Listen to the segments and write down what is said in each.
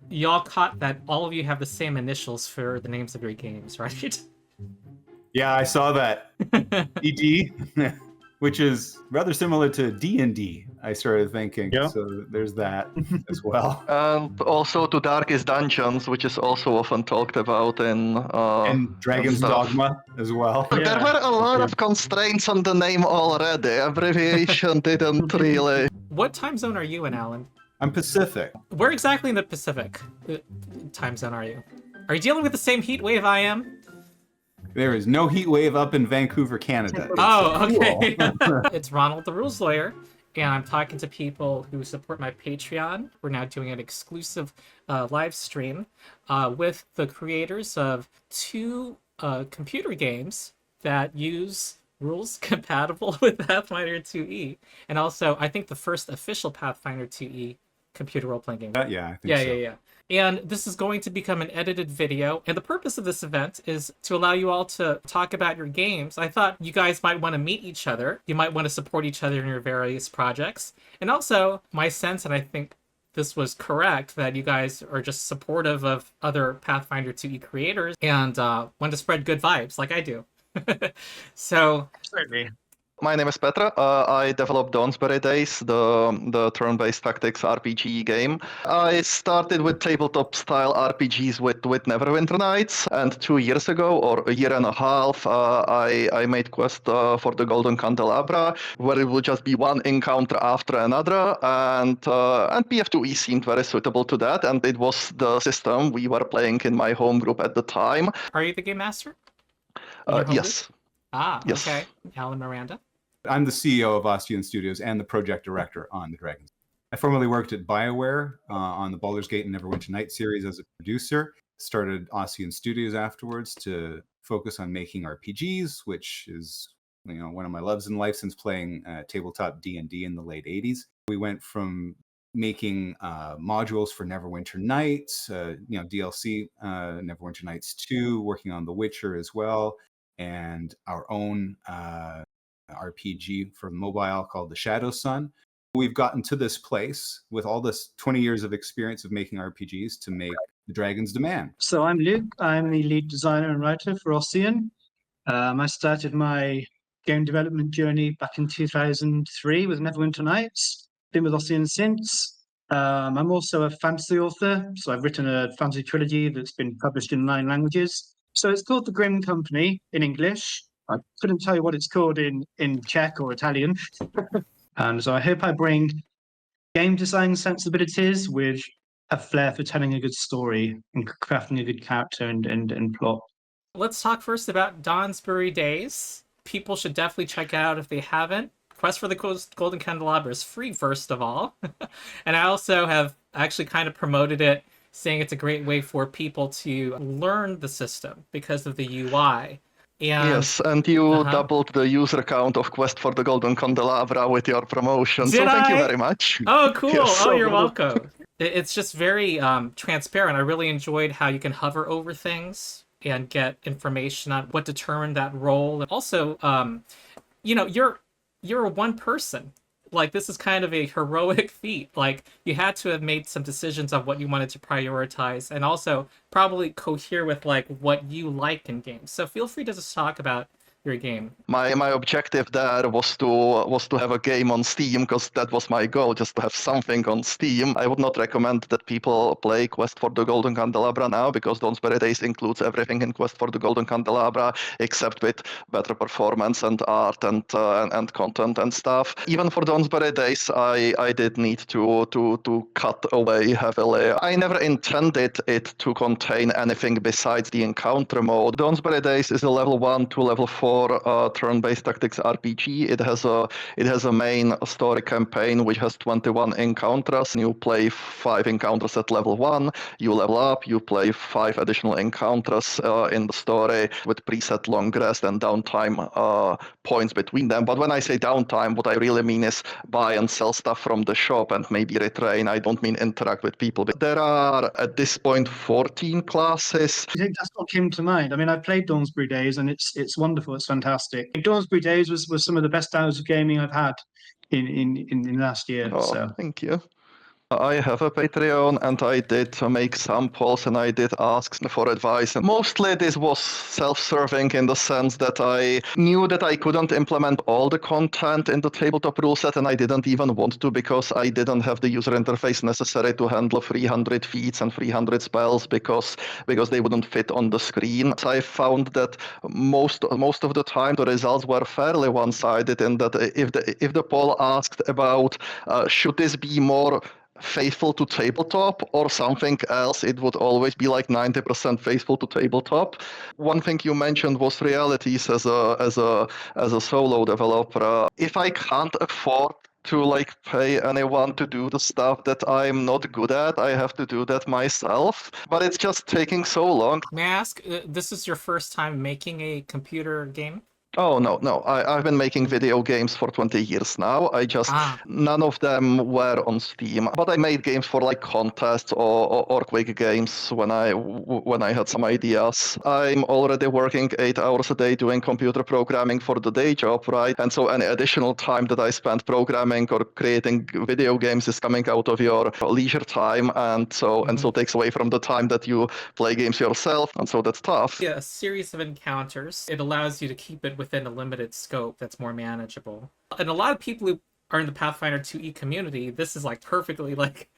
y'all caught that all of you have the same initials for the names of your games, right? Yeah, I saw that. ED, which is rather similar to D&D, I started thinking. Yeah. So there's that as well. And also to Darkest Dungeons, which is also often talked about in And Dragon's stuff. Dogma as well. There Yeah. were a lot of constraints on the name already. Abbreviation didn't really. What time zone are you in, Alan? I'm Pacific. Where exactly in the Pacific time zone are you? Are you dealing with the same heat wave I am? There is no heat wave up in Vancouver, Canada. Oh, okay. Cool. It's Ronald the Rules Lawyer, and I'm talking to people who support my Patreon. We're now doing an exclusive live stream with the creators of two computer games that use rules compatible with Pathfinder 2e, and also I think the first official Pathfinder 2e computer role-playing game. Yeah, I think so. Yeah. And this is going to become an edited video. And the purpose of this event is to allow you all to talk about your games. I thought you guys might want to meet each other. You might want to support each other in your various projects. And also, my sense, and I think this was correct, that you guys are just supportive of other Pathfinder 2e creators and want to spread good vibes like I do. So, Certainly. My name is Petra. I developed Dawnsbury Days, the turn-based tactics RPG game. I started with tabletop-style RPGs with Neverwinter Nights, and 2 years ago, or a year and a half, I made Quest for the Golden Candelabra, where it would just be one encounter after another, and PF2E seemed very suitable to that, and it was the system we were playing in my home group at the time. are you the game master? In your home Yes. group? Ah, Yes. okay. Alan Miranda? I'm the CEO of Ossian Studios and the project director on the Dragons. I formerly worked at BioWare on the Baldur's Gate and Neverwinter Nights series as a producer. Started Ossian Studios afterwards to focus on making RPGs, which is one of my loves in life since playing tabletop D&D in the late 80s. We went from making modules for Neverwinter Nights, DLC, Neverwinter Nights 2, working on The Witcher as well, and our own RPG for mobile called The Shadow Sun. We've gotten to this place with all this 20 years of experience of making RPGs to make The Dragon's Demand. So I'm Luke. I'm the lead designer and writer for Ossian. I started my game development journey back in 2003 with Neverwinter Nights. Been with Ossian since. I'm also a fantasy author, so I've written a fantasy trilogy that's been published in 9 languages. So it's called The Grimm Company in English. I couldn't tell you what it's called in Czech or Italian. And so I hope I bring game design sensibilities with a flair for telling a good story and crafting a good character and plot. Let's talk first about Dawnsbury Days. People should definitely check it out if they haven't. Quest for the Golden Candelabra is free, first of all. And I also have actually kind of promoted it, saying it's a great way for people to learn the system because of the UI. And, yes, and you doubled the user count of Quest for the Golden Candelabra with your promotion, so thank you very much. Oh, cool. Yes. Oh, you're welcome. It's just very transparent. I really enjoyed how you can hover over things and get information on what determined that role. And also, you're a one person. Like, this is kind of a heroic feat. Like, you had to have made some decisions on what you wanted to prioritize and also probably cohere with, like, what you like in games. So feel free to just talk about your game. My objective there was to have a game on Steam, because that was my goal, just to have something on Steam. I would not recommend that people play Quest for the Golden Candelabra now, because Dawnsbury Days includes everything in Quest for the Golden Candelabra, except with better performance and art and content and stuff. Even for Dawnsbury Days, I did need to cut away heavily. I never intended it to contain anything besides the encounter mode. Dawnsbury Days is a level 1 to level 4 turn-based tactics RPG. It has a main story campaign which has 21 encounters. You play 5 encounters at level 1. You level up. You play 5 additional encounters in the story with preset long rest and downtime points between them. But when I say downtime, what I really mean is buy and sell stuff from the shop and maybe retrain. I don't mean interact with people. But there are at this point 14 classes. I think that's what came to mind. I mean, I played Dawnsbury Days and it's wonderful. It's fantastic. Dawnsbury Days was some of the best hours of gaming I've had in last year. Oh, so thank you. I have a Patreon, and I did make some polls, and I did ask for advice. And mostly this was self-serving in the sense that I knew that I couldn't implement all the content in the tabletop rule set, and I didn't even want to because I didn't have the user interface necessary to handle 300 feats and 300 spells because they wouldn't fit on the screen. So I found that most of the time the results were fairly one-sided in that if the poll asked about should this be more faithful to tabletop or something else, it would always be like 90% faithful to tabletop. One thing you mentioned was realities as a solo developer. If I can't afford to like pay anyone to do the stuff that I'm not good at, I have to do that myself. But it's just taking so long. May I ask, this is your first time making a computer game? Oh, no. I've been making video games for 20 years now. None of them were on Steam, but I made games for like contests or quick games when I had some ideas. I'm already working 8 hours a day doing computer programming for the day job, right? And so any additional time that I spend programming or creating video games is coming out of your leisure time, and so takes away from the time that you play games yourself, and so that's tough. Yeah, a series of encounters. It allows you to keep it within a limited scope that's more manageable. And a lot of people who are in the Pathfinder 2e community, this is like perfectly like,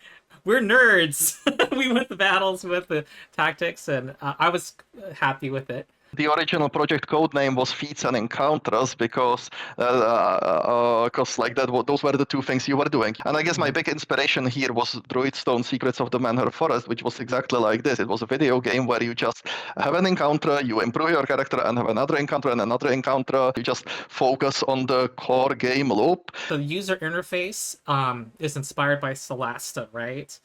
we're nerds. We went the battles with the tactics, and I was happy with it. The original project code name was Feats and Encounters because like those were the two things you were doing. And I guess my big inspiration here was Druidstone Secrets of the Manor Forest, which was exactly like this. It was a video game where you just have an encounter, you improve your character, and have another encounter and another encounter. You just focus on the core game loop. The user interface is inspired by Solasta, right?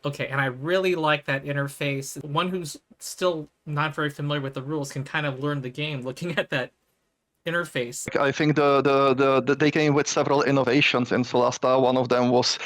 Okay, and I really like that interface. One who's still not very familiar with the rules can kind of learn the game looking at that interface. I think they came with several innovations in Solasta. One of them was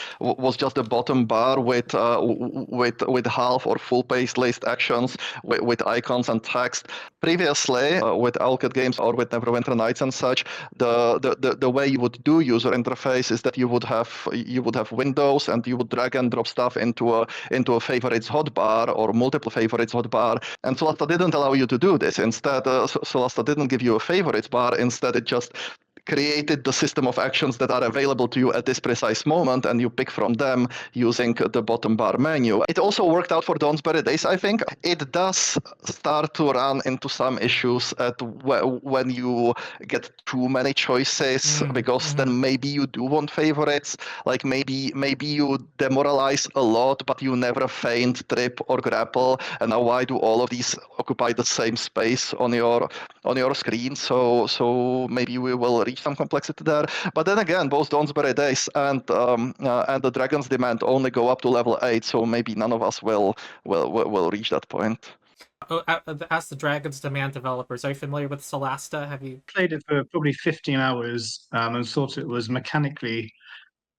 just the bottom bar with half or full page list actions with icons and text. Previously, with Owlcat games or with Neverwinter Nights and such, the way you would do user interface is that you would have windows and you would drag and drop stuff into a favorites hotbar or multiple favorites hotbar. And Solasta didn't allow you to do this. Instead, Solasta didn't give you a favorites bar. Instead, it just created the system of actions that are available to you at this precise moment, and you pick from them using the bottom bar menu. It also worked out for Dawnsbury Days, I think. It does start to run into some issues when you get too many choices, because then maybe you do want favorites, like maybe you demoralize a lot, but you never feint, trip, or grapple, and now why do all of these occupy the same space on your screen? So maybe we will reach some complexity there. But then again, both Dawnsbury Days and the Dragon's Demand only go up to level 8, so maybe none of us will reach that point. As the Dragon's Demand developers, are you familiar with Solasta? Have you Played it for probably 15 hours and thought it was mechanically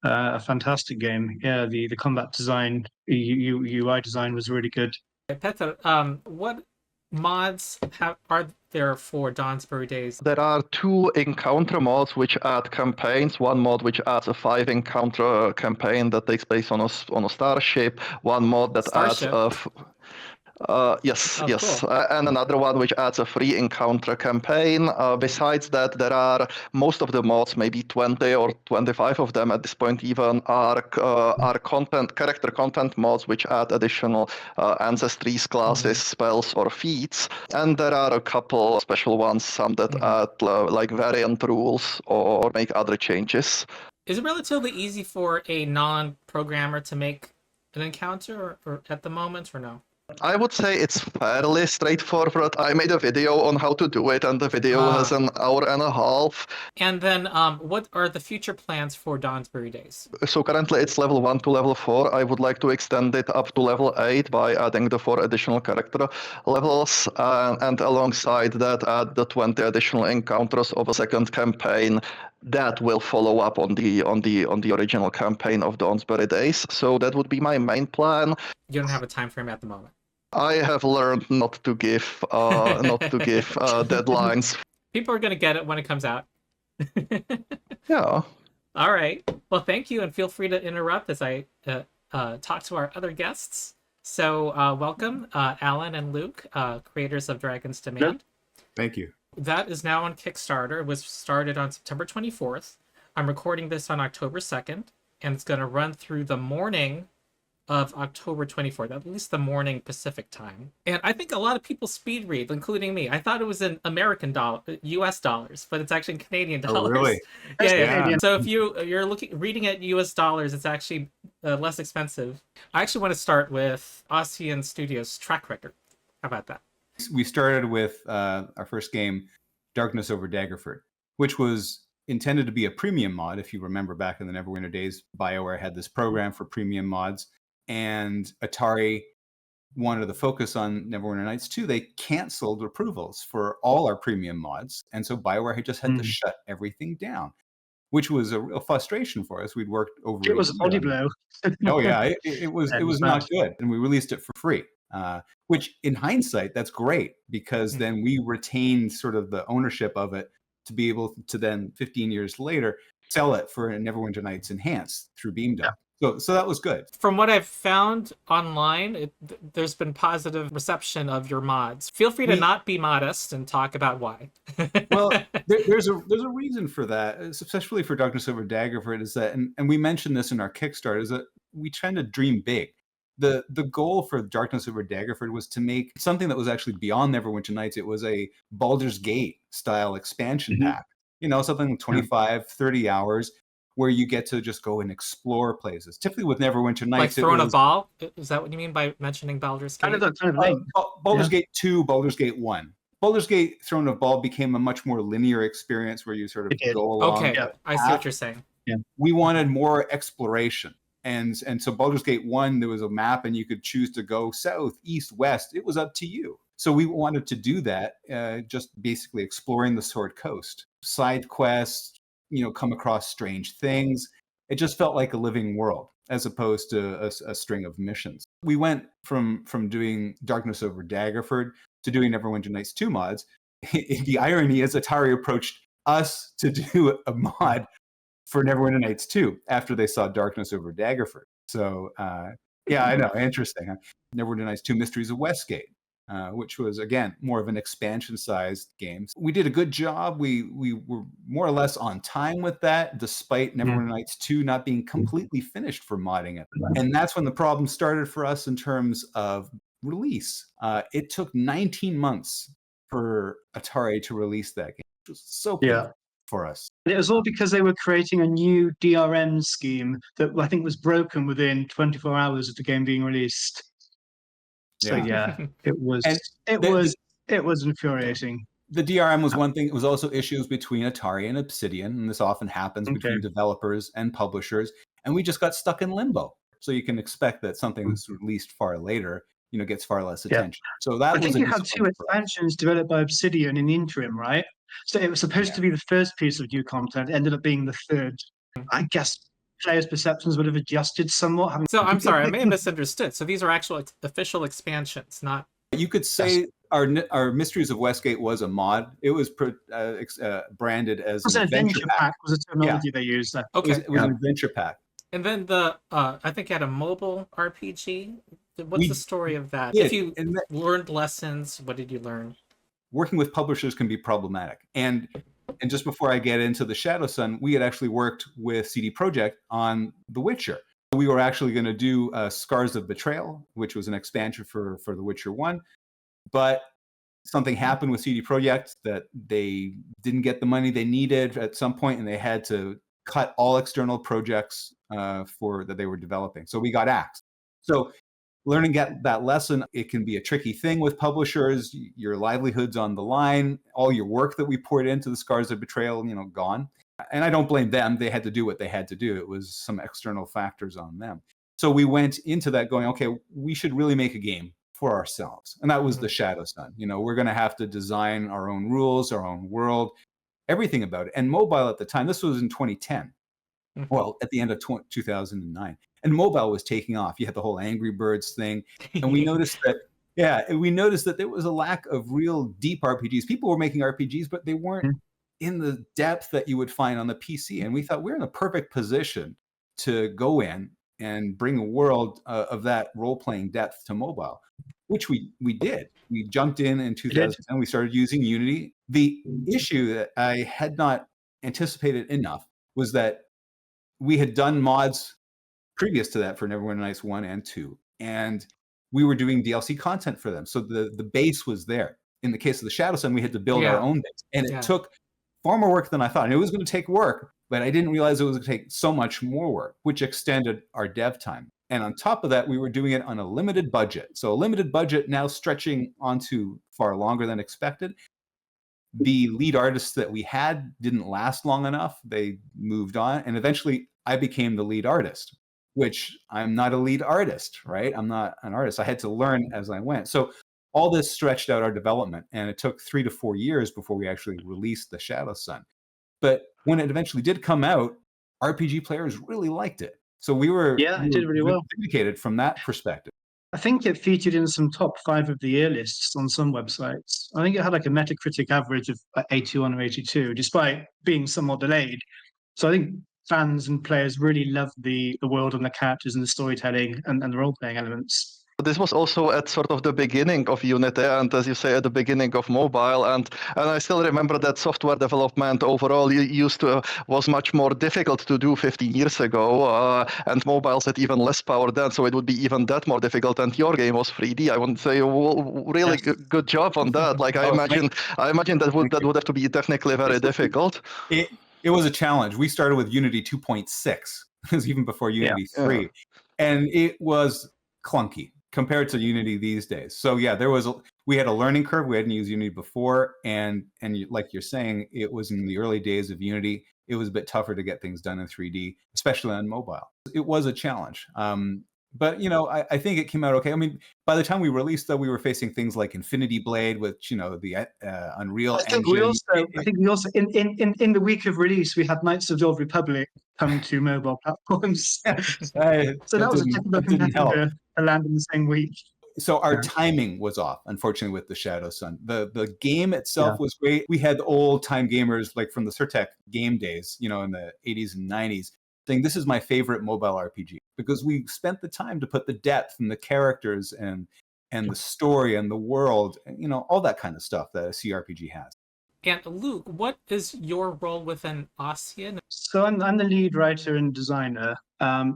a fantastic game. Yeah, the combat design, UI design was really good. Petra, what mods are there for Dawnsbury Days? There are 2 encounter mods which add campaigns. One mod which adds a 5 encounter campaign that takes place on a starship. One mod that Starship? adds yes. Cool. And another one which adds a free encounter campaign. Besides that, there are most of the mods, maybe 20 or 25 of them at this point even, are character content mods which add additional ancestries, classes, spells, or feats. And there are a couple special ones, some that add like variant rules or make other changes. Is it relatively easy for a non-programmer to make an encounter or at the moment, or no? I would say it's fairly straightforward. I made a video on how to do it, and the video has an hour and a half. And then what are the future plans for Dawnsbury Days? So currently it's level 1 to level 4. I would like to extend it up to level 8 by adding the 4 additional character levels, and alongside that add the 20 additional encounters of a second campaign that will follow up on the original campaign of Dawnsbury Days. So that would be my main plan. You don't have a time frame at the moment. I have learned not to give deadlines. People are going to get it when it comes out. Yeah. All right. Well, thank you, and feel free to interrupt as I talk to our other guests. So welcome, Alan and Luke, creators of Dragon's Demand. Thank you. That is now on Kickstarter. It was started on September 24th. I'm recording this on October 2nd, and it's going to run through the morning of October 24th, at least the morning Pacific time. And I think a lot of people speed read, including me. I thought it was in US dollars, but it's actually in Canadian dollars. Oh, really? Yeah. So if you're reading at US dollars, it's actually less expensive. I actually want to start with Ossian Studios' track record. How about that? We started with our first game, Darkness over Daggerford, which was intended to be a premium mod. If you remember back in the Neverwinter days, BioWare had this program for premium mods, and Atari wanted to focus on Neverwinter Nights 2. They canceled approvals for all our premium mods, and so BioWare had just had to shut everything down, which was a real frustration for us. We'd worked over. It was a body blow. Oh yeah, it was not good, and we released it for free. Which, in hindsight, that's great, because then we retained sort of the ownership of it to be able to then, 15 years later, sell it for a Neverwinter Nights Enhanced through Beamdog. So that was good. From what I've found online, there's been positive reception of your mods. Feel free to not be modest and talk about why. Well, there's a reason for that, especially for Darkness over Daggerford, is that, and we mentioned this in our Kickstarter, is that we tend to dream big. The goal for Darkness over Daggerford was to make something that was actually beyond Neverwinter Nights. It was a Baldur's Gate style expansion pack, something like 25, 30 hours, where you get to just go and explore places. Typically with Neverwinter Nights, like throwing a ball? Is that what you mean by mentioning Baldur's Gate? Baldur's Gate 2, Baldur's Gate 1. Baldur's Gate Throne of Ball became a much more linear experience where you sort of go along. Okay, I see what you're saying. Yeah. We wanted more exploration. And so Baldur's Gate 1, there was a map and you could choose to go south, east, west. It was up to you. So we wanted to do that, just basically exploring the Sword Coast. Side quests, come across strange things. It just felt like a living world as opposed to a string of missions. We went from doing Darkness over Daggerford to doing Neverwinter Nights 2 mods. The irony is Atari approached us to do a mod for Neverwinter Nights 2 after they saw Darkness over Daggerford. So, yeah, I know, interesting. Huh? Neverwinter Nights 2 Mysteries of Westgate, which was, again, more of an expansion-sized game. We did a good job. We were more or less on time with that, despite Neverwinter Nights 2 not being completely finished for modding it. And that's when the problem started for us in terms of release. It took 19 months for Atari to release that game, which was so painful for us. And it was all because they were creating a new DRM scheme that I think was broken within 24 hours of the game being released. So it was infuriating. The DRM was one thing. It was also issues between Atari and Obsidian, and this often happens between developers and publishers. And we just got stuck in limbo. So you can expect that something that's released far later, gets far less attention. So that I think you had 2 expansions developed by Obsidian in the interim, right? So it was supposed to be the first piece of new content. It ended up being the third. I guess players' perceptions would have adjusted somewhat. So I'm sorry, I may have misunderstood. So these are actual official expansions, not... You could say our Mysteries of Westgate was a mod. It was branded as an adventure pack. Was a terminology they used. Okay. It was an adventure pack. And then I think you had a mobile RPG. What's the story of that? Yeah, if you learned lessons, what did you learn? Working with publishers can be problematic. And just before I get into the Shadow Sun, we had actually worked with CD Projekt on The Witcher. We were actually going to do Scars of Betrayal, which was an expansion for The Witcher 1. But something happened with CD Projekt that they didn't get the money they needed at some point, and they had to cut all external projects that they were developing. So we got axed. So learning that lesson, it can be a tricky thing with publishers. Your livelihood's on the line. All your work that we poured into the Scars of Betrayal, gone. And I don't blame them. They had to do what they had to do. It was some external factors on them. So we went into that going, okay, we should really make a game for ourselves. And that was the Shadow Sun. We're going to have to design our own rules, our own world, everything about it. And mobile at the time, this was in 2010. Well, at the end of 2009. And mobile was taking off. You had the whole Angry Birds thing. And we noticed that there was a lack of real deep RPGs. People were making RPGs, but they weren't in the depth that you would find on the PC. And we thought we're in a perfect position to go in and bring a world of that role-playing depth to mobile, which we did. We jumped in 2010. We started using Unity. The issue that I had not anticipated enough was that we had done mods previous to that for Neverwinter Nights 1 and 2, and we were doing DLC content for them. So the base was there. In the case of the Shadow Sun, we had to build our own base, and it took far more work than I thought. And it was going to take work, but I didn't realize it was going to take so much more work, which extended our dev time. And on top of that, we were doing it on a limited budget. So a limited budget now stretching onto far longer than expected. The lead artists that we had didn't last long enough. They moved on, and eventually I became the lead artist, which I'm not a lead artist, right? I'm not an artist. I had to learn as I went. So all this stretched out our development, and it took 3 to 4 years before we actually released the Shadow Sun. But when it eventually did come out, RPG players really liked it. So we it did really well. Vindicated from that perspective. I think it featured in some top 5 of the year lists on some websites. I think it had like a Metacritic average of 81 or 82, despite being somewhat delayed. So I think fans and players really loved the world and the characters and the storytelling and the role-playing elements. This was also at sort of the beginning of Unity, and as you say, at the beginning of mobile. And I still remember that software development overall was much more difficult to do 15 years ago, and mobiles had even less power then, so it would be even that more difficult. And your game was 3D. I want to say, really good job on that. Like I imagine that would have to be technically very difficult. It was a challenge. We started with Unity 2.6. It was even before Unity 3, and it was clunky compared to Unity these days. So yeah, we had a learning curve. We hadn't used Unity before, and like you're saying, it was in the early days of Unity. It was a bit tougher to get things done in 3D, especially on mobile. It was a challenge. But I think it came out okay. I mean, by the time we released, though, we were facing things like Infinity Blade, which the Unreal Engine. I think we also in the week of release, we had Knights of the Old Republic come to mobile platforms. So that was a technical competitor to land in the same week. So our timing was off, unfortunately, with the Shadow Sun. The game itself was great. We had old time gamers like from the Surtec game days, in the 80s and 90s, saying this is my favorite mobile RPG because we spent the time to put the depth and the characters and the story and the world, and, all that kind of stuff that a CRPG has. And Luke, what is your role within Ossian? So I'm the lead writer and designer.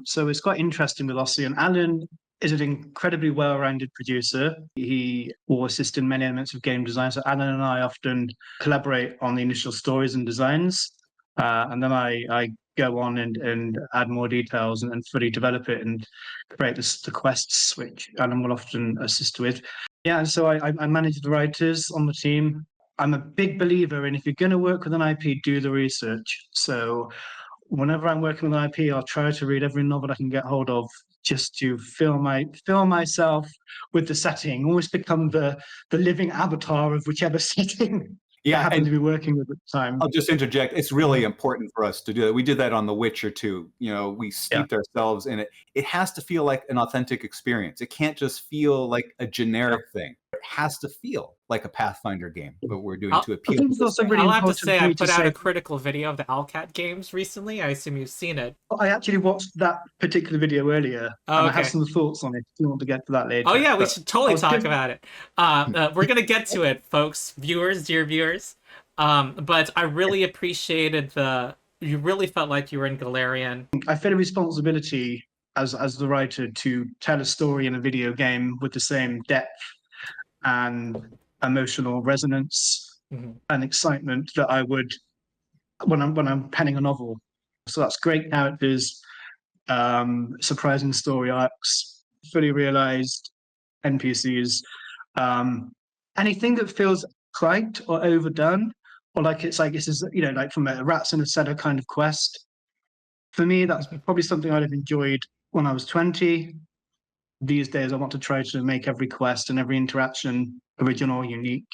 So it's quite interesting with Ossian. Alan is an incredibly well-rounded producer. He will assist in many elements of game design. So Alan and I often collaborate on the initial stories and designs. And then I go on and add more details and fully develop it and create the quests, which Alan will often assist with. Yeah, and so I manage the writers on the team. I'm a big believer in if you're going to work with an IP, do the research. So whenever I'm working with an IP, I'll try to read every novel I can get hold of just to fill myself with the setting, almost become the living avatar of whichever setting I happen to be working with at the time. I'll just interject. It's really important for us to do that. We did that on The Witcher too. We steeped ourselves in it. It has to feel like an authentic experience. It can't just feel like a generic thing. It has to feel like a Pathfinder game, what we're doing to appeal. I'll have to say I put out a critical video of the Alcat games recently. I assume you've seen it. I actually watched that particular video earlier, and I have some thoughts on it. If you want to get to that later. Oh yeah, we should totally talk about it. We're going to get to it, folks, dear viewers. But I really appreciated you really felt like you were in Galarian. I feel a responsibility as the writer to tell a story in a video game with the same depth and emotional resonance and excitement that I would when I'm penning a novel. So that's great characters, surprising story arcs, fully realized NPCs, anything that feels trite or overdone, or like this is like from a Rats in a Cellar kind of quest. For me, that's probably something I'd have enjoyed when I was 20. These days, I want to try to make every quest and every interaction original, unique.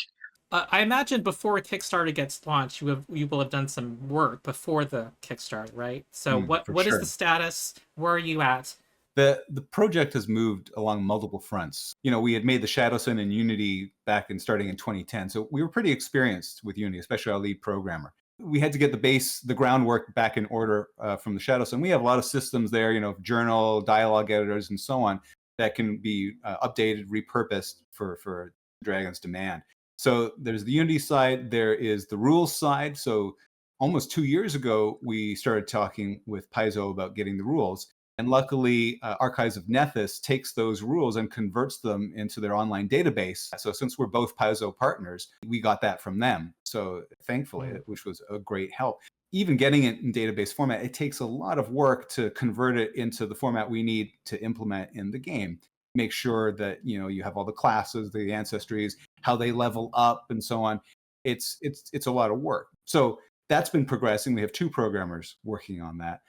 I imagine before Kickstarter gets launched, you will have done some work before the Kickstarter, right? So what is the status? Where are you at? The project has moved along multiple fronts. We had made the Shadow Sun in Unity starting in 2010, so we were pretty experienced with Unity, especially our lead programmer. we had to get the groundwork back in order from the Shadows. And we have a lot of systems there, journal, dialogue editors, and so on that can be updated, repurposed for Dragon's Demand. So there's the Unity side, there is the rules side. So almost 2 years ago, we started talking with Paizo about getting the rules. And luckily, Archives of Nethys takes those rules and converts them into their online database. So since we're both Paizo partners, we got that from them. So thankfully, which was a great help. Even getting it in database format, it takes a lot of work to convert it into the format we need to implement in the game. Make sure that you have all the classes, the ancestries, how they level up, and so on. It's a lot of work. So that's been progressing. We have 2 programmers working on that.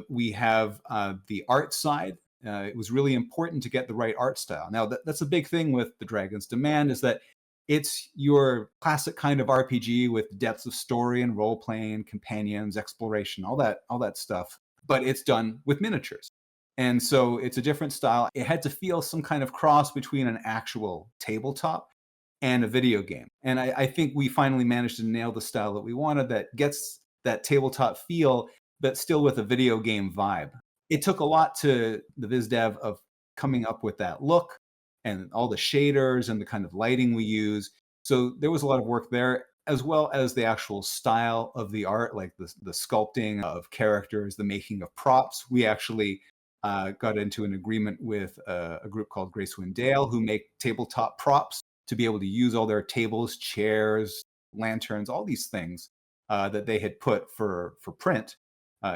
We have the art side. It was really important to get the right art style. Now, that's a big thing with the Dragon's Demand, is that it's your classic kind of RPG with depths of story and role-playing, companions, exploration, all that stuff. But it's done with miniatures. And so it's a different style. It had to feel some kind of cross between an actual tabletop and a video game. And I think we finally managed to nail the style that we wanted, that gets that tabletop feel, but still with a video game vibe. It took a lot to the viz dev of coming up with that look and all the shaders and the kind of lighting we use. So there was a lot of work there, as well as the actual style of the art, like the sculpting of characters, the making of props. We actually got into an agreement with a group called Gracewind Dale, who make tabletop props to be able to use all their tables, chairs, lanterns, all these things that they had put for print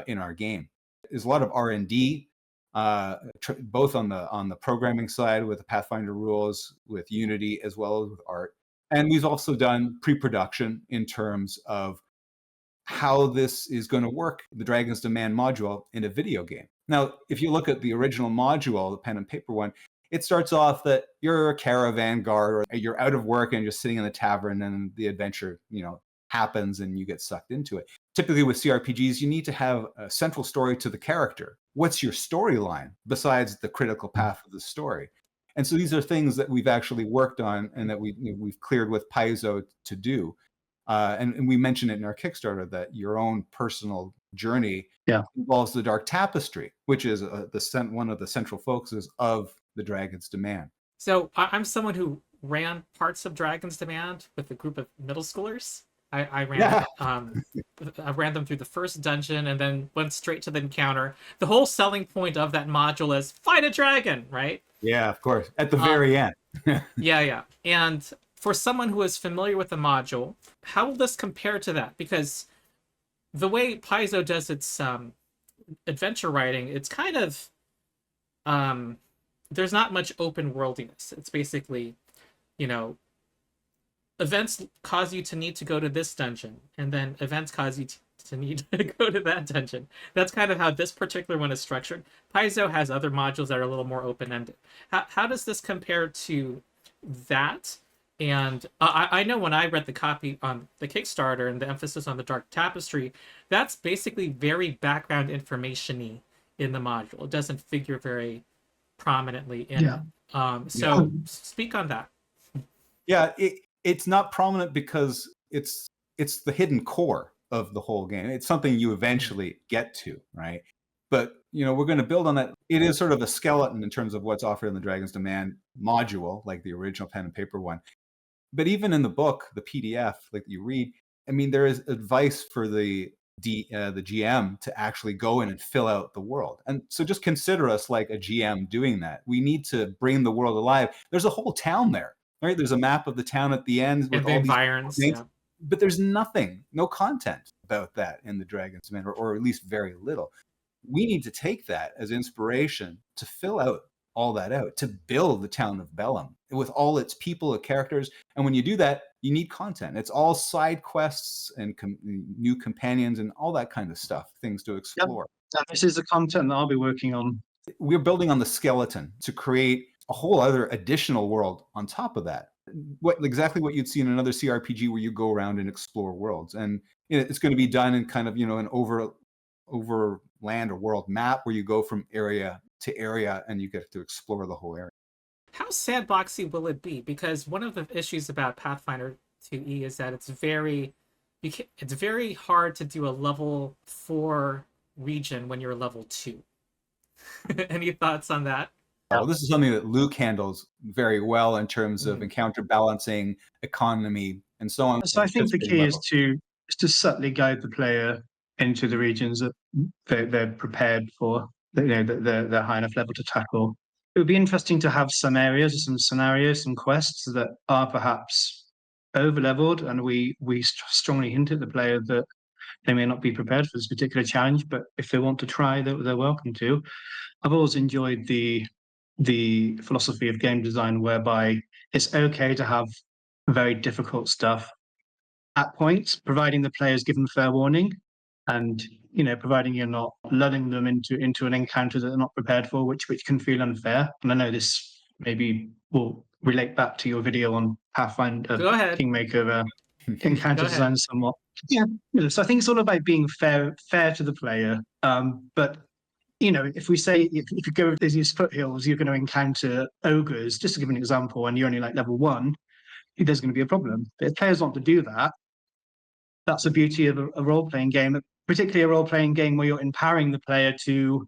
in our game. There's a lot of R&D, both on the programming side with the Pathfinder rules, with Unity, as well as with art. And we've also done pre-production in terms of how this is going to work, the Dragon's Demand module, in a video game. Now, if you look at the original module, the pen and paper one, it starts off that you're a caravan guard, or you're out of work and you're sitting in the tavern, and the adventure, happens and you get sucked into it. Typically with CRPGs, you need to have a central story to the character. What's your storyline besides the critical path of the story? And so these are things that we've actually worked on and that we've cleared with Paizo to do. And we mentioned it in our Kickstarter that your own personal journey involves the Dark Tapestry, which is one of the central focuses of the Dragon's Demand. So I'm someone who ran parts of Dragon's Demand with a group of middle schoolers. I ran them through the first dungeon and then went straight to the encounter. The whole selling point of that module is fight a dragon, right? Yeah, of course. At the very end. Yeah. And for someone who is familiar with the module, how will this compare to that? Because the way Paizo does its adventure writing, it's kind of there's not much open worldiness. It's basically, events cause you to need to go to this dungeon, and then events cause you to need to go to that dungeon. That's kind of how this particular one is structured. Paizo has other modules that are a little more open-ended. How does this compare to that? And I know when I read the copy on the Kickstarter and the emphasis on the Dark Tapestry, that's basically very background information-y in the module. It doesn't figure very prominently in it. So speak on that. Yeah, it's not prominent because it's the hidden core of the whole game. It's something you eventually get to, right? But we're going to build on that. It is sort of a skeleton in terms of what's offered in the Dragon's Demand module, like the original pen and paper one. But even in the book, the PDF, like you read, I mean, there is advice for the GM to actually go in and fill out the world. And so just consider us like a GM doing that. We need to bring the world alive. There's a whole town there. Right, there's a map of the town at the end with the all environs, these things, but there's no content about that in the Dragon's Demand, or at least very little. We need to take that as inspiration to fill out all that out, to build the town of Bellum with all its people and characters. And when you do that, you need content. It's all side quests and new companions and all that kind of stuff, things to explore. Yep. This is the content that I'll be working on. We're building on the skeleton to create a whole other additional world on top of that. Exactly what you'd see in another CRPG where you go around and explore worlds. And it's going to be done in kind of, an overland or world map where you go from area to area and you get to explore the whole area. How sandboxy will it be? Because one of the issues about Pathfinder 2E is that it's very it's very hard to do a level 4 region when you're level 2. Any thoughts on that? Well, this is something that Luke handles very well in terms of encounter balancing, economy, and so on. So I think the key is to subtly guide the player into the regions that they're prepared for, that, that they're high enough level to tackle. It would be interesting to have some areas, some scenarios, some quests that are perhaps over leveled, and we strongly hint at the player that they may not be prepared for this particular challenge, but if they want to try, they're welcome to. I've always enjoyed the philosophy of game design whereby it's okay to have very difficult stuff at points, providing the players given fair warning, and providing you're not lulling them into an encounter that they're not prepared for, which can feel unfair. And I know this maybe will relate back to your video on Pathfinder, Go ahead. Kingmaker encounter design somewhat. Yeah, so I think it's all about being fair to the player. But if we say if you go with these foothills, you're going to encounter ogres. Just to give an example, and you're only like level 1, there's going to be a problem. But if players want to do that, that's the beauty of a role-playing game, particularly a role-playing game where you're empowering the player to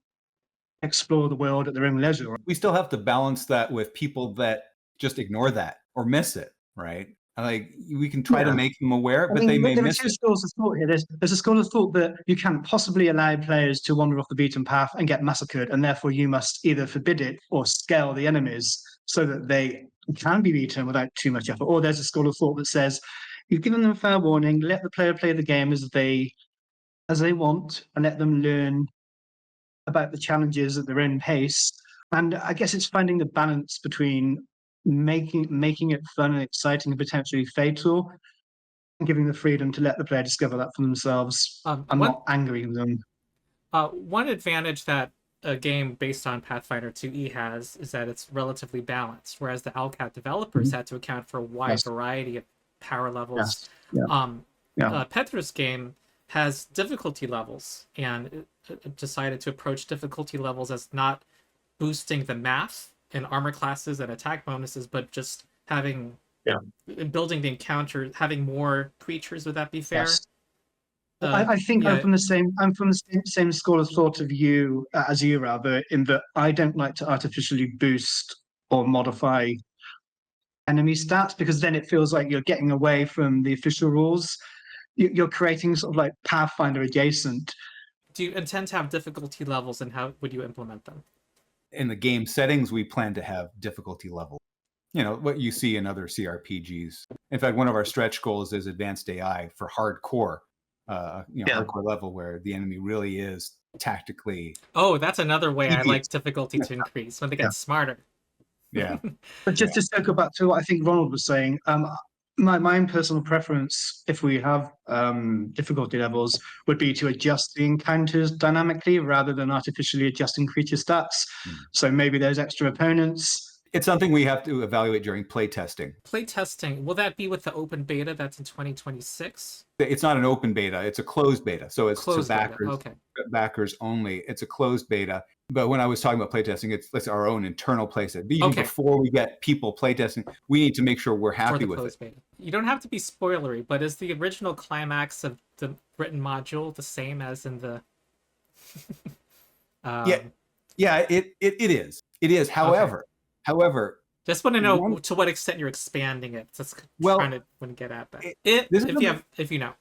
explore the world at their own leisure. We still have to balance that with people that just ignore that or miss it, right? Like, we can try to make them aware, but they may miss it. There are two schools of thought here. There's a school of thought that you can't possibly allow players to wander off the beaten path and get massacred, and therefore you must either forbid it or scale the enemies so that they can be beaten without too much effort. Or there's a school of thought that says you've given them fair warning, let the player play the game as they want, and let them learn about the challenges at their own pace. And I guess it's finding the balance between making it fun and exciting and potentially fatal, and giving the freedom to let the player discover that for themselves. I'm not angering them. One advantage that a game based on Pathfinder 2e has is that it's relatively balanced, whereas the Alcat developers had to account for a wide variety of power levels. Petra's game has difficulty levels, and it decided to approach difficulty levels as not boosting the math and armor classes and attack bonuses, but just having building the encounter, having more creatures. Would that be fair? Yes. I think I'm from the same school of thought of you as you, rather, in that I don't like to artificially boost or modify enemy stats, because then it feels like you're getting away from the official rules. You're creating sort of like Pathfinder adjacent. Do you intend to have difficulty levels, and how would you implement them? In the game settings, we plan to have difficulty level. What you see in other CRPGs. In fact, one of our stretch goals is advanced AI for hardcore, hardcore level where the enemy really is tactically. Oh, that's another way I like difficulty to increase, when they get smarter. Yeah. But just to circle back to what I think Ronald was saying, my own personal preference, if we have difficulty levels, would be to adjust the encounters dynamically rather than artificially adjusting creature stats. So maybe there's extra opponents. It's something we have to evaluate during playtesting. Playtesting, will that be with the open beta that's in 2026? It's not an open beta, it's a closed beta. So it's closed to backers, backers only. It's a closed beta. But when I was talking about playtesting, it's our own internal playtest. Even before we get people playtesting, we need to make sure we're happy with it. Beta. You don't have to be spoilery, but is the original climax of the written module the same as in the... it is. It is. However, just want to know to what extent you're expanding it. Just trying to get at that. If you know.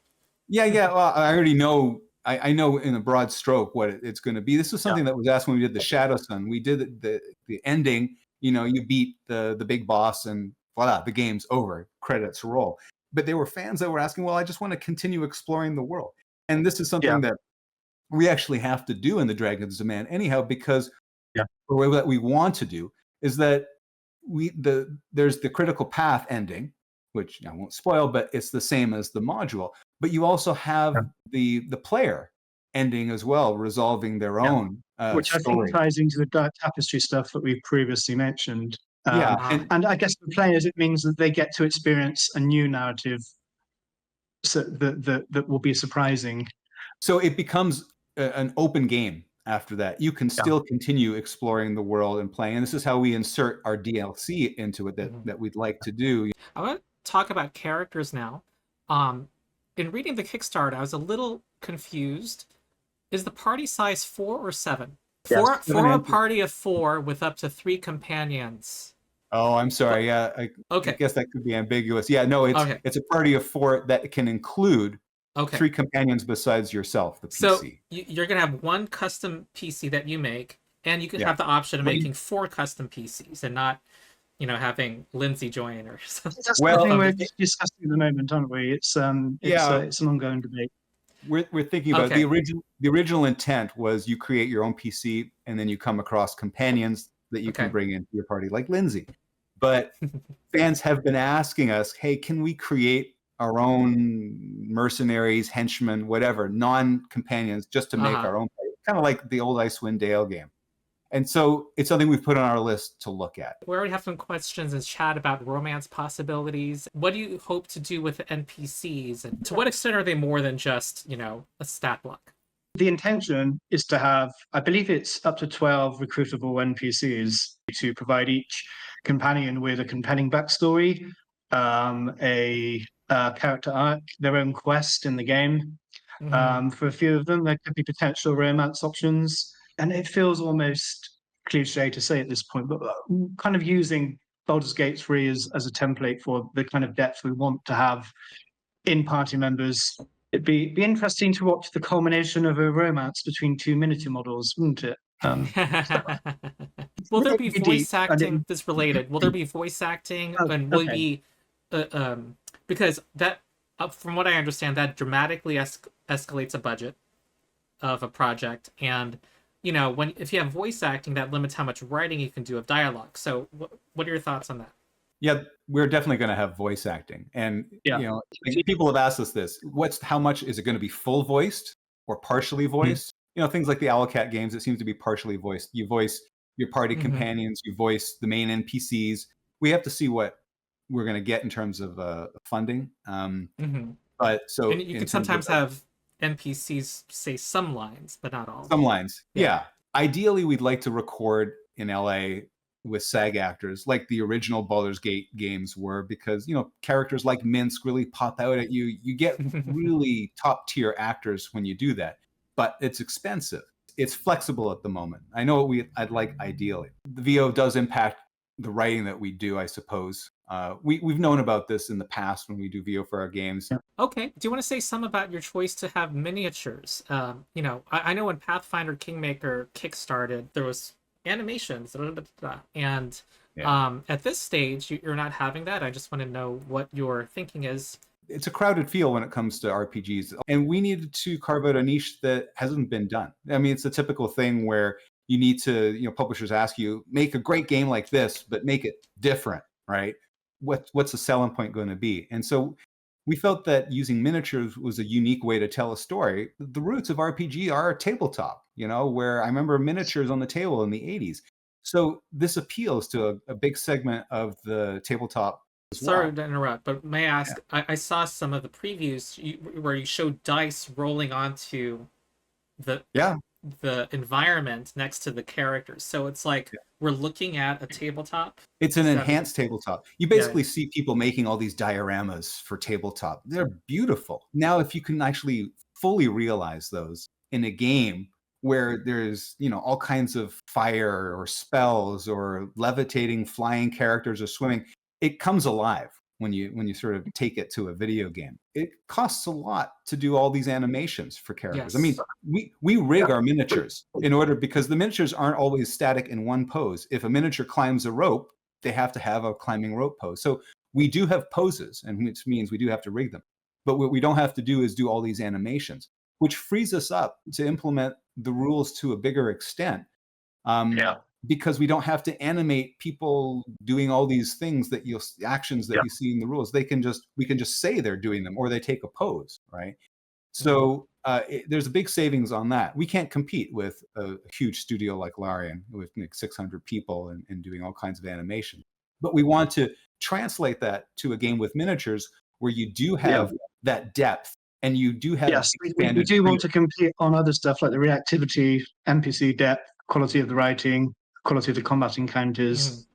Well, I already know. I know in a broad stroke what it's going to be. This was something that was asked when we did the Shadow Sun. We did the ending. You beat the big boss, and voila, the game's over. Credits roll. But there were fans that were asking, well, I just want to continue exploring the world. And this is something that we actually have to do in the Dragon's Demand anyhow, because the way that we want to do is that there's the critical path ending, which I won't spoil, but it's the same as the module. But you also have the player ending as well, resolving their own which story. I think ties into the Dark Tapestry stuff that we've previously mentioned. And I guess for players, it means that they get to experience a new narrative that will be surprising. So it becomes an open game. After that, you can still continue exploring the world and playing. And this is how we insert our DLC into it that we'd like to do. I want to talk about characters now. in reading the Kickstarter, I was a little confused. Is the party size 4 or 7? Yes, For a party of 4 with up to 3 companions. Oh, I'm sorry. Yeah, I Okay. guess that could be ambiguous. Yeah, no, Okay. it's a party of 4 that can include Okay. 3 companions besides yourself, the PC. So you're going to have one custom PC that you make, and you can have the option of making 4 custom PCs and not, having Lindsay join or something. That's the thing we're discussing at the moment, aren't we? It's an ongoing debate. We're thinking about the original intent was you create your own PC and then you come across companions that you can bring into your party, like Lindsay. But fans have been asking us, hey, can we create our own mercenaries, henchmen, whatever, non-companions, just to make our own party? Kind of like the old Icewind Dale game. And so it's something we've put on our list to look at. We already have some questions in chat about romance possibilities. What do you hope to do with the NPCs? And to what extent are they more than just, a stat block? The intention is to have, I believe it's up to 12 recruitable NPCs to provide each companion with a compelling backstory, a character arc, their own quest in the game. For a few of them, there could be potential romance options. And it feels almost cliche to say at this point, but kind of using Baldur's Gate 3 as a template for the kind of depth we want to have in party members. It'd be interesting to watch the culmination of a romance between 2 miniature models, wouldn't it? Will there be voice acting that's related? Will there be voice acting? And will it be... because that, from what I understand, that dramatically escalates a budget of a project. And, if you have voice acting, that limits how much writing you can do of dialogue. So what are your thoughts on that? Yeah, we're definitely going to have voice acting. And, people have asked us this. How much is it going to be full voiced or partially voiced? Things like the Owlcat games, it seems to be partially voiced. You voice your party companions, you voice the main NPCs. We have to see what we're going to get in terms of funding. But so and you can sometimes have NPCs say some lines, but not all. Some lines, yeah. Ideally, we'd like to record in LA with SAG actors, like the original Baldur's Gate games were, because characters like Minsk really pop out at you. You get really top tier actors when you do that, but it's expensive. It's flexible at the moment. I know what I'd like ideally. The VO does impact the writing that we do, I suppose. We've known about this in the past when we do VO for our games. Okay. Do you want to say some about your choice to have miniatures? I know when Pathfinder Kingmaker kickstarted, there was animations, and at this stage, you're not having that. I just want to know what your thinking is. It's a crowded field when it comes to RPGs, and we needed to carve out a niche that hasn't been done. I mean, it's a typical thing where you need to, publishers ask you, make a great game like this, but make it different, right? What's the selling point going to be? And so we felt that using miniatures was a unique way to tell a story. The roots of RPG are tabletop, where I remember miniatures on the table in the 80s. So this appeals to a big segment of the tabletop. Sorry to interrupt, but may I ask, I saw some of the previews where you showed dice rolling onto the environment next to the characters. So it's like we're looking at a tabletop. It's an enhanced tabletop. You basically see people making all these dioramas for tabletop. They're beautiful. Now, if you can actually fully realize those in a game where there's, all kinds of fire or spells or levitating, flying characters or swimming, it comes alive when you sort of take it to a video game. It costs a lot to do all these animations for characters. Yes. I mean, we rig our miniatures because the miniatures aren't always static in one pose. If a miniature climbs a rope, they have to have a climbing rope pose. So we do have poses, and which means we do have to rig them. But what we don't have to do is do all these animations, which frees us up to implement the rules to a bigger extent. Because we don't have to animate people doing all these things actions that you see in the rules. We can just say they're doing them, or they take a pose, right? So there's a big savings on that. We can't compete with a huge studio like Larian with 600 people and doing all kinds of animation. But we want to translate that to a game with miniatures where you do have that depth, and you do have we do want to compete on other stuff like the reactivity, NPC depth, quality of the writing, quality of the combat encounters.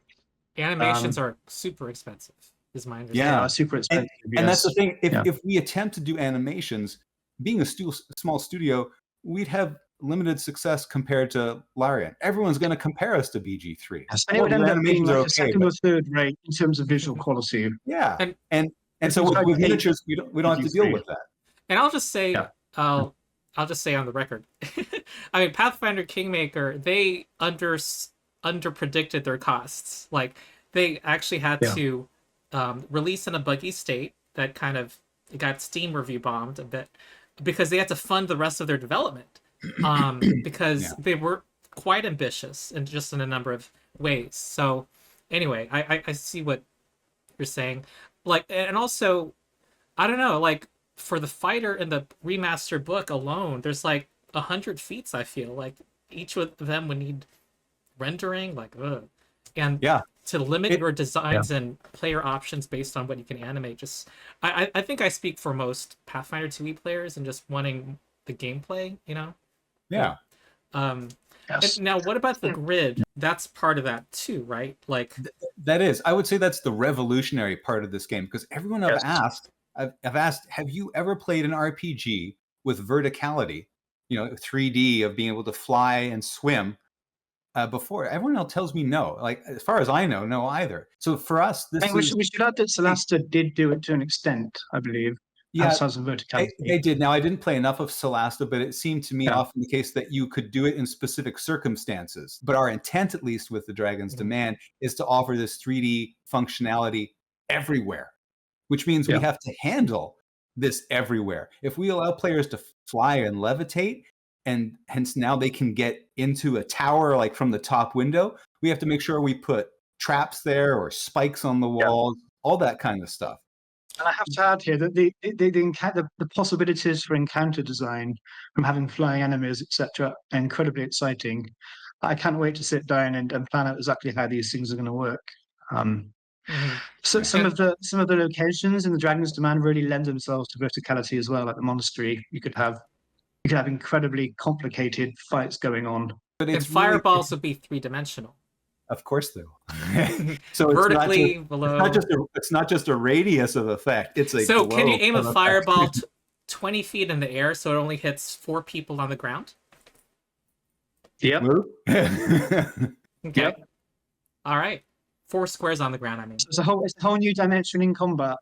Animations are super expensive. is my Yeah. understanding. super expensive. And that's the yes. thing. Yeah. If we attempt to do animations, being a small studio, we'd have limited success compared to Larian. Everyone's going to compare us to BG3. Yes, and it Well, would your end up being animations are like a okay, second but or third rate in terms of visual quality. yeah. And- And If so you with, tried with to hate miniatures, we don't have to deal BG3. with that. And I'll just say, Yeah. I'll just say on the record, I mean, Pathfinder Kingmaker, they underpredicted their costs. Like, they actually had Yeah. to release in a buggy state that kind of got Steam review bombed a bit because they had to fund the rest of their development because Yeah. they were quite ambitious and just in a number of ways. So anyway, I see what you're saying. Like, and also, I don't know, like, for the fighter in the remastered book alone, there's like 100 feats. I feel like each of them would need rendering, like, ugh. And Yeah. to limit your designs and player options based on what you can animate, just I think I speak for most Pathfinder 2e players and just wanting the gameplay, you know. Yeah. Yes. And now, what about the grid? That's part of that too, right? Like, That is, I would say that's the revolutionary part of this game, because everyone Yes. I've asked, have you ever played an RPG with verticality, 3D of being able to fly and swim before? Everyone else tells me no. Like, as far as I know, no either. So for us, this I mean, is, we should add that Solasta did do it to an extent, I believe, yeah, outside of verticality. they did. Now, I didn't play enough of Solasta, but it seemed to me Yeah. often the case that you could do it in specific circumstances. But our intent, at least with the Dragon's Demand, is to offer this 3D functionality everywhere, which means we Yeah. have to handle this everywhere. If we allow players to fly and levitate, and hence now they can get into a tower like from the top window, we have to make sure we put traps there or spikes on the walls, all that kind of stuff. And I have to add here that the possibilities for encounter design from having flying enemies, etc., are incredibly exciting. I can't wait to sit down and plan out exactly how these things are going to work. So some of the locations in the Dragon's Demand really lend themselves to verticality as well, like the monastery. You could have incredibly complicated fights going on. But and it's fireballs would be 3-dimensional. Of course they will. So Vertically, it's below. it's not just a radius of effect. It's a So can you globe aim a of effect. fireball 20 feet in the air so it only hits 4 people on the ground? Yep. Okay. Yep. All right. 4 squares on the ground, I mean. So it's a whole new dimension in combat.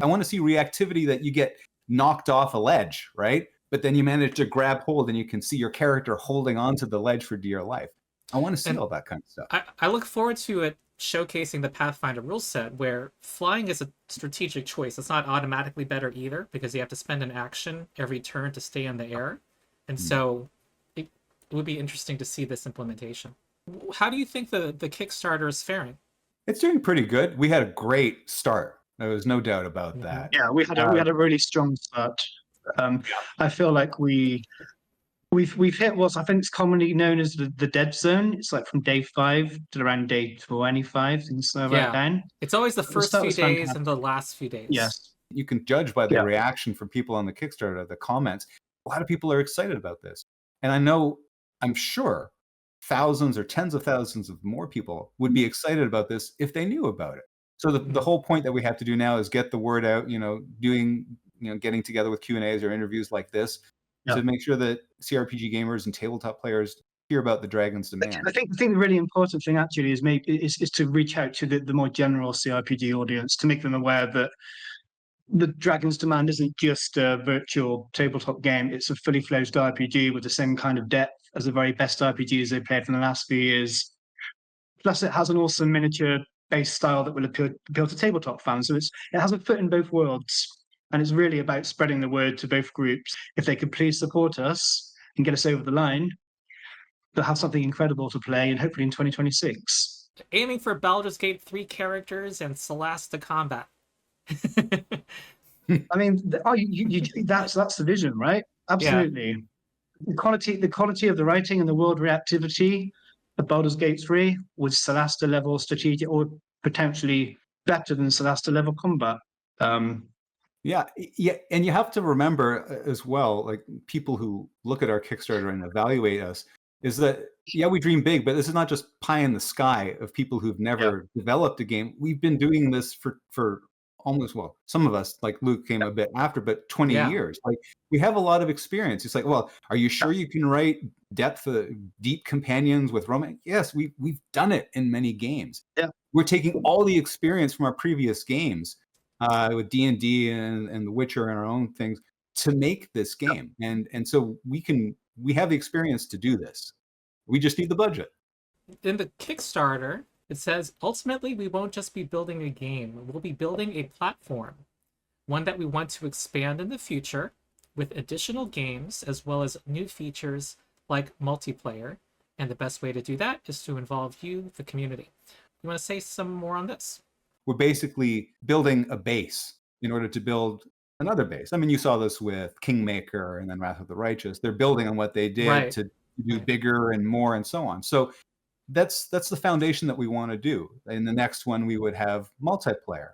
I want to see reactivity that you get knocked off a ledge, right? But then you manage to grab hold and you can see your character holding onto the ledge for dear life. I want to see all that kind of stuff. I look forward to it showcasing the Pathfinder rule set where flying is a strategic choice. It's not automatically better either because you have to spend an action every turn to stay in the air. And so it would be interesting to see this implementation. How do you think the Kickstarter is faring? It's doing pretty good. We had a great start. There was no doubt about that. Yeah, we had a really strong start. I feel like we've hit what I think it's commonly known as the dead zone. It's like from day 5 to around day 25, things slow right down. It's always the first start few was days fantastic. and the last few days. Yes. You can judge by the Yeah. reaction from people on the Kickstarter, the comments. A lot of people are excited about this. And I'm sure thousands or tens of thousands of more people would be excited about this if they knew about it. So the whole point that we have to do now is get the word out, getting together with Q&As or interviews like this to make sure that CRPG gamers and tabletop players hear about the Dragon's Demand. I think the really important thing actually is to reach out to the more general CRPG audience to make them aware that the Dragon's Demand isn't just a virtual tabletop game. It's a fully fledged RPG with the same kind of depth as the very best RPGs they've played in the last few years. Plus, it has an awesome miniature-based style that will appeal to tabletop fans. So it has a foot in both worlds. And it's really about spreading the word to both groups. If they could please support us and get us over the line, they'll have something incredible to play, and hopefully in 2026. Aiming for Baldur's Gate 3 characters and Solasta combat. I mean, that's the vision, right? Absolutely. The quality of the writing and the world reactivity of Baldur's Gate 3 was Solasta level strategic, or potentially better than Solasta level combat. Yeah, and you have to remember as well, like people who look at our Kickstarter and evaluate us, is that, yeah, we dream big, but this is not just pie in the sky of people who've never developed a game. We've been doing this for almost, well, some of us, like Luke, came a bit after, but 20 Yeah. years. Like, we have a lot of experience. It's like, well, are you sure you can write deep companions with romance? Yes, we've done it in many games. Yeah. We're taking all the experience from our previous games with D&D and The Witcher and our own things to make this game. And so we have the experience to do this. We just need the budget. In the Kickstarter, it says, ultimately, we won't just be building a game. We'll be building a platform, one that we want to expand in the future with additional games as well as new features like multiplayer. And the best way to do that is to involve you, the community. You want to say some more on this? We're basically building a base in order to build another base. I mean, you saw this with Kingmaker and then Wrath of the Righteous. They're building on what they did to do bigger and more and so on. So that's the foundation that we want to do. In the next one, we would have multiplayer.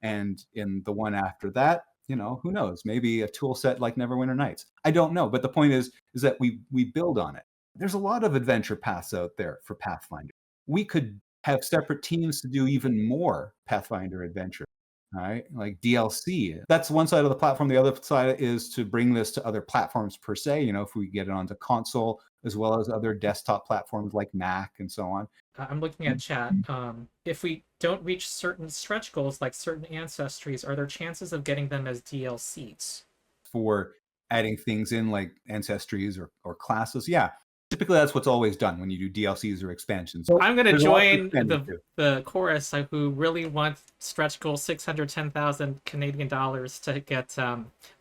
And in the one after that, who knows? Maybe a tool set like Neverwinter Nights. I don't know. But the point is that we build on it. There's a lot of adventure paths out there for Pathfinder. We could have separate teams to do even more Pathfinder adventure. All right, like DLC. That's one side of the platform. The other side is to bring this to other platforms per se. If we get it onto console as well as other desktop platforms like Mac and so on. I'm looking at chat. If we don't reach certain stretch goals, like certain ancestries, are there chances of getting them as DLCs? For adding things in like ancestries or classes, yeah. Typically, that's what's always done when you do DLCs or expansions. So I'm going to join the chorus who really want stretch goal 610,000 Canadian dollars to get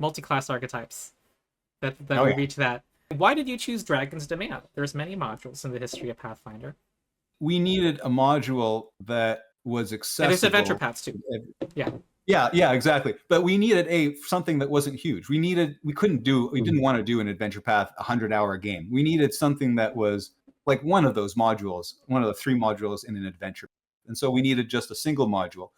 multi-class archetypes. That we reach that. Why did you choose Dragon's Demand? There's many modules in the history of Pathfinder. We needed a module that was accessible. And there's adventure paths too. Yeah, exactly. But we needed something that wasn't huge. We didn't want to do an adventure path 100-hour game. We needed something that was like one of those modules, one of the 3 modules in an adventure. And so we needed just a single module,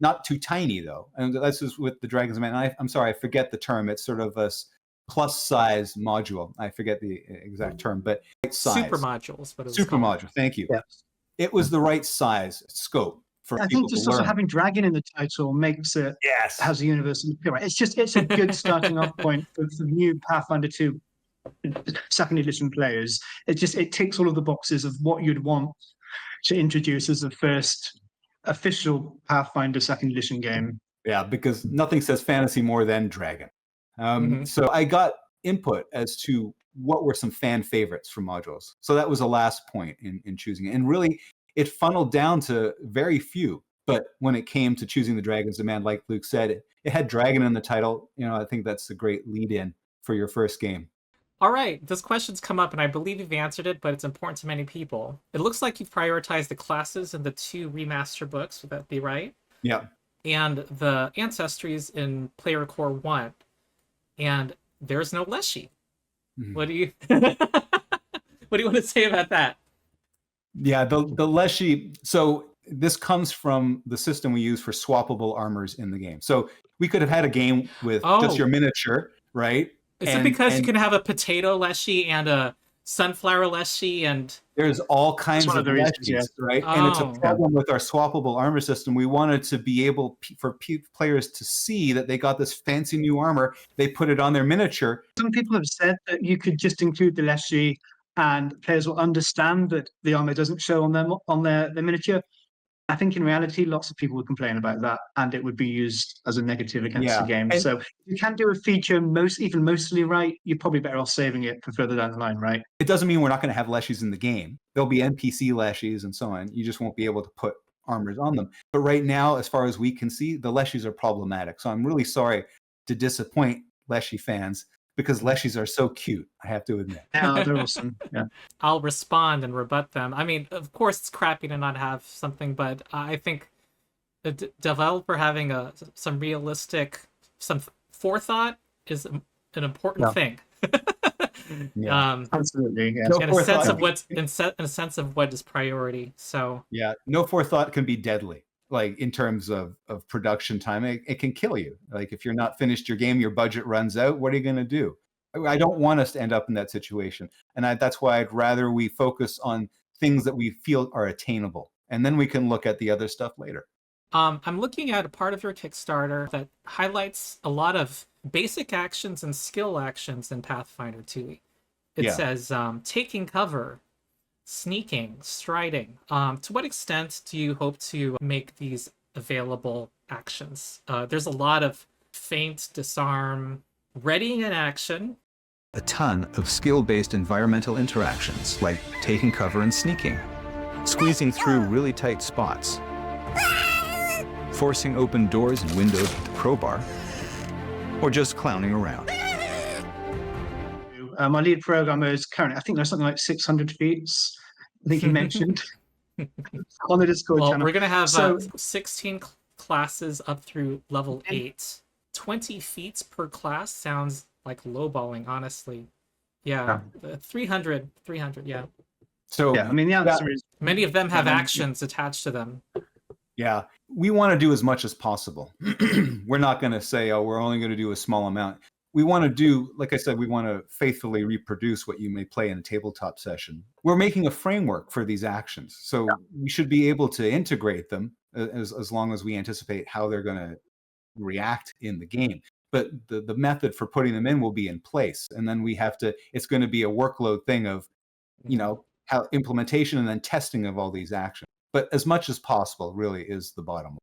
not too tiny though. And that's just with the Dragon's Man. I'm sorry, I forget the term. It's sort of a plus size module. I forget the exact term, but size. Super modules. Super module. Thank you. Yeah. It was the right size scope. I think just also having dragon in the title makes it has a universal appeal. Right? It's a good starting off point for new Pathfinder 2 second edition players. It ticks all of the boxes of what you'd want to introduce as the first official Pathfinder second edition game. Yeah, because nothing says fantasy more than dragon. So I got input as to what were some fan favorites for modules. So that was the last point in choosing it. And really, it funneled down to very few. But when it came to choosing the Dragon's Demand, like Luke said, it had dragon in the title. I think that's a great lead-in for your first game. All right, this question's come up, and I believe you've answered it, but it's important to many people. It looks like you've prioritized the classes in the 2 remaster books. Would that be right? Yeah. And the ancestries in Player Core 1. And there's no Leshy. Mm-hmm. What do you want to say about that? Yeah, the Leshy. So this comes from the system we use for swappable armors in the game. So we could have had a game with just your miniature, right? Is it because you can have a potato Leshy and a sunflower Leshy and there's all kinds of Leshies, right? And it's a problem with our swappable armor system. We wanted to be able for players to see that they got this fancy new armor. They put it on their miniature. Some people have said that you could just include the Leshy and players will understand that the armor doesn't show on their miniature. I think in reality, lots of people would complain about that, and it would be used as a negative against the game. So if you can do a feature mostly right, you're probably better off saving it for further down the line, right? It doesn't mean we're not going to have Leshies in the game. There'll be NPC Leshies and so on. You just won't be able to put armors on them. But right now, as far as we can see, the Leshies are problematic. So I'm really sorry to disappoint Leshy fans, because Leshies are so cute, I have to admit. Yeah, they're awesome. Yeah. I'll respond and rebut them. I mean, of course, it's crappy to not have something, but I think the developer having some forethought is an important thing. Absolutely. Yeah. In a sense of what is priority. So no forethought can be deadly. Like in terms of production time, it can kill you. Like if you're not finished your game, your budget runs out, what are you going to do? I don't want us to end up in that situation. And that's why I'd rather we focus on things that we feel are attainable. And then we can look at the other stuff later. I'm looking at a part of your Kickstarter that highlights a lot of basic actions and skill actions in Pathfinder 2e. It says taking cover, sneaking, striding. To what extent do you hope to make these available actions? There's a lot of feint, disarm, readying an action. A ton of skill-based environmental interactions, like taking cover and sneaking, squeezing through really tight spots, forcing open doors and windows with the crowbar, or just clowning around. My lead programmer is currently, I think there's something like 600 feats, I think he mentioned on the Discord Well, channel. we're going to have So- 16 classes up through level 8. 20 feats per class sounds like lowballing, honestly. Yeah, 300, yeah. So Yeah, I mean, the answer is Many of them have Yeah, actions attached to them. yeah, we want to do as much as possible. We're not going to say, oh, we're only going to do a small amount. We want to do, like I said, we want to faithfully reproduce what you may play in a tabletop session. We're making a framework for these actions. So we should be able to integrate them as long as we anticipate how they're going to react in the game. But the method for putting them in will be in place. And then we have to, it's going to be a workload thing of, you know, how implementation and then testing of all these actions. But as much as possible really is the bottom line.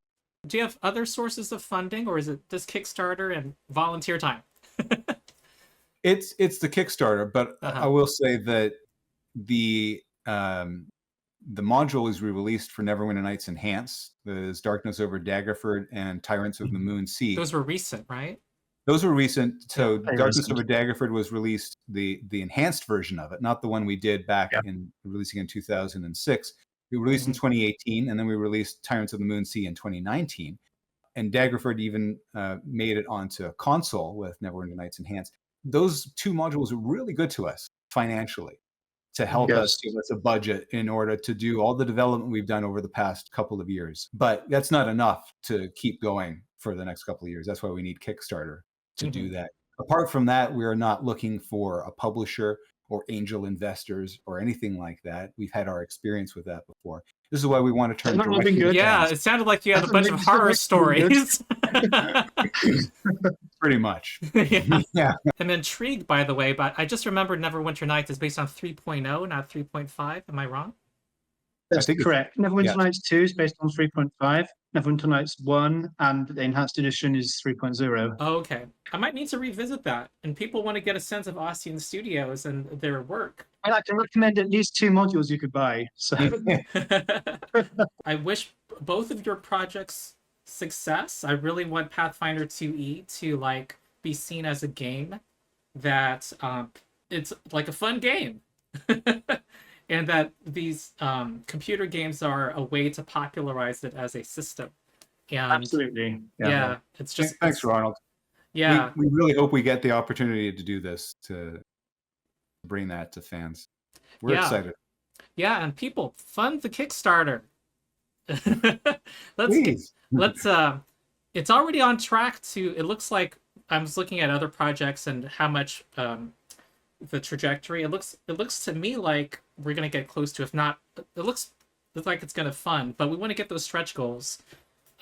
Do you have other sources of funding, or is it this Kickstarter and volunteer time? It's the Kickstarter, but I will say that the module is re-released for Neverwinter Nights Enhanced. There's Darkness Over Daggerford and Tyrants of the Moon Sea. Those were recent, right? Those were recent. So very Darkness recent. Over Daggerford was released, the enhanced version of it, not the one we did back in releasing in 2006. We released in 2018, and then we released Tyrants of the Moon Sea in 2019. And Daggerford even made it onto a console with Neverwinter Nights Enhanced. Those two modules are really good to us financially to help us give us a budget in order to do all the development we've done over the past couple of years. But that's not enough to keep going for the next couple of years. That's why we need Kickstarter to do that. Apart from that, we're not looking for a publisher or angel investors or anything like that. We've had our experience with that before. This is why we want to turn That's not directly looking good. to Yeah, fans. it sounded like you had a That's bunch of really- horror that's really good. stories. Pretty much. Yeah. Yeah. I'm intrigued, by the way, but I just remembered Neverwinter Nights is based on 3.0, not 3.5. Am I wrong? That's think it's- correct. Neverwinter yeah. Nights 2 is based on 3.5. Neverwinter Nights 1 and the enhanced edition is 3.0. Oh, okay. I might need to revisit that. And people want to get a sense of Ossian Studios and their work. I'd like to recommend at least 2 modules you could buy. So I wish both of your projects success. I really want Pathfinder 2e to like be seen as a game that it's like a fun game. And that these computer games are a way to popularize it as a system. And absolutely. yeah, it's just Thanks, Ronald. yeah. We really hope we get the opportunity to do this, to bring that to fans. We're Yeah. excited. Yeah, and people fund the Kickstarter. Please. Let's it's already on track to, it looks like I was looking at other projects and how much the trajectory, it looks to me like we're gonna get close to, if not, it looks like it's gonna fund, but we want to get those stretch goals.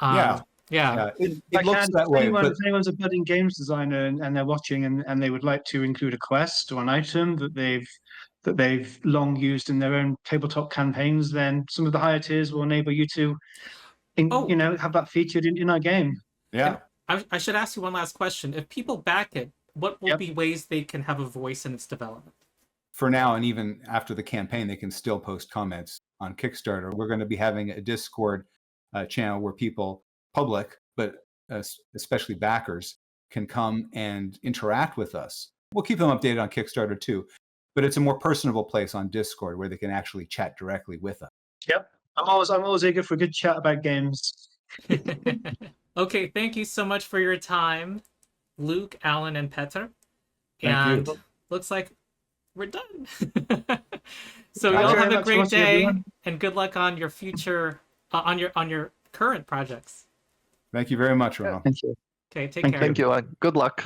Yeah. It If looks that way, but if anyone's a budding games designer and they're watching and they would like to include a quest or an item that they've long used in their own tabletop campaigns, then some of the higher tiers will enable you to have that featured in our game. yeah. I should ask you one last question. If people back it, what will be ways they can have a voice in its development? For now, and even after the campaign, they can still post comments on Kickstarter. We're going to be having a Discord channel where people, public, but especially backers, can come and interact with us. We'll keep them updated on Kickstarter too, but it's a more personable place on Discord where they can actually chat directly with us. Yep. I'm always eager for a good chat about games. Okay, thank you so much for your time, Luke, Alan, and Petter. Thank you. And looks like we're done. So Thank you y'all very have a much, great Rossi, day, everyone. and good luck on your future, on your current projects. Thank you very much, Ronald. Thank you. Okay, take Thank care. Thank you. Good luck.